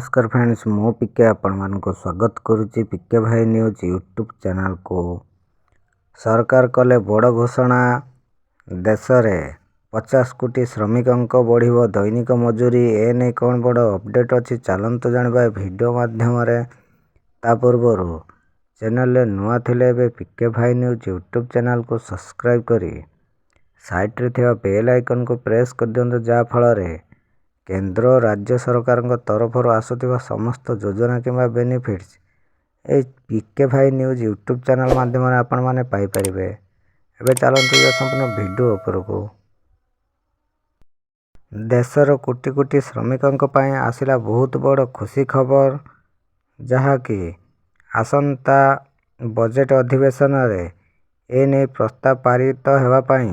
नमस्कार फ्रेंड्स, मो पिके आपण मानको स्वागत करुच्ची पिके भाई न्यूज यूट्यूब चैनल को। सरकार कले बड़ घोषणा, देश में 50 कोटी श्रमिकों बढ़िबो दैनिक मजूरी। एने कौन बड़ अपडेट अच्छी चलतु जानवा वीडियो माध्यम ता पूर्वर चैनल नुआ थिले पिके भाई न्यूज यूट्यूब चैनल को सब्सक्राइब करी साइट रे थिबा बेल आइकन को प्रेस कर दियंतु, जा फल केंद्र और राज्य सरकार तरफ आसुवा समस्त योजना किंबा बेनिफिट्स ए पिके भाई न्यूज यूट्यूब चैनल माध्यम आपण माने पाई परिबे। एबे चलंतु संपूर्ण वीडियो उपरको। देशर कोटी कोटी श्रमिकों पाई आसिला बहुत बड़ खुशी खबर, जहा कि आसंता बजेट अधिवेशन रे एने प्रस्ताव पारित हेबा पाई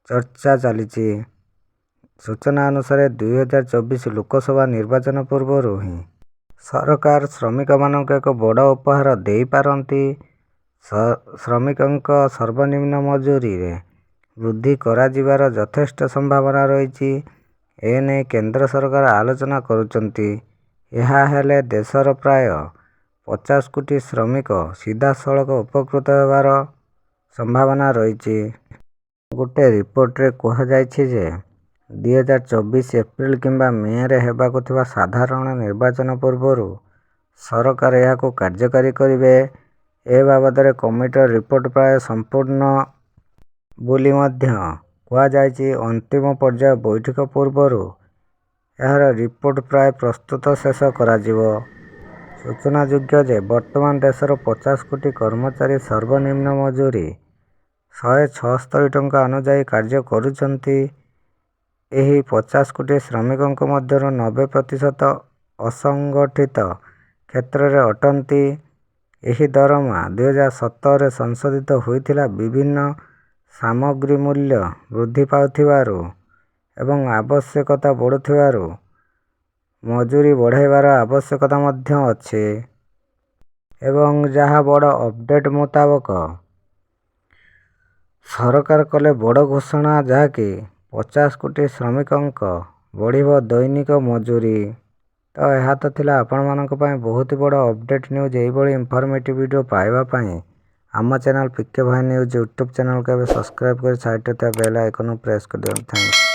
चर्चा चलीची। सूचना अनुसार 2024 लोकसभा निर्वाचन पूर्वर ही सरकार श्रमिक मानक एक बड़ उपहार दे पारंती। श्रमिकों सर्वनिम्न मजूरी रे वृद्धि करा जिबार यथेष्ट संभावना रही। एने केंद्र सरकार आलोचना करुचंती। यह हेले देशर प्राय 50 कोटी श्रमिक सीधा सड़क उपकृत होबार संभावना रही। गोटे रिपोर्ट रे कहा जायछि जे 2024 एप्रिल किंबा मे रे हेबाकु थिबा साधारण निर्वाचन पूर्वर सरकार यहाको कार्यकारी करिवे। ए बाबद रे कमिटर रिपोर्ट प्राय संपूर्ण बोली मध्य कहा जायछि। अंतिम पर्याय बैठक पूर्वर यार रिपोर्ट प्राय प्रस्तुत शेष करा जिवो। सूचना योग्य जे वर्तमान देशर 50 कोटी कर्मचारी सर्वनिम्न मजूरी 176 टंका अनुଯାୟୀ कार्य करुचंती। एही 50 कोटी श्रमिकों मध्य 90% असंगठित क्षेत्र रे अटंती। एही दरमा 2017 रे संशोधित होइथिला विभिन्न सामग्री मूल्य वृद्धि पाउथिबारु एवं आवश्यकता बढ़ुथिबारु मजूरी बढ़ाइबार आवश्यकता मध्य अछि। एवं जहा बड़ अपडेट मुताबक सरकार कले बड़ घोषणा, जहा कि 50 कोटी श्रमिकों बढ़िबो दैनिक मजूरी। तो यह तो थिला आपण मानक पय बहुत बड़ अपडेट न्यूज। एही बड़ी इनफॉर्मेटिव वीडियो पाइबा पय आम चैनल पिके भाई न्यूज यूट्यूब चैनल को सब्सक्राइब कर साइड रे बेल आइकन प्रेस कर दियौ। थैंक्स।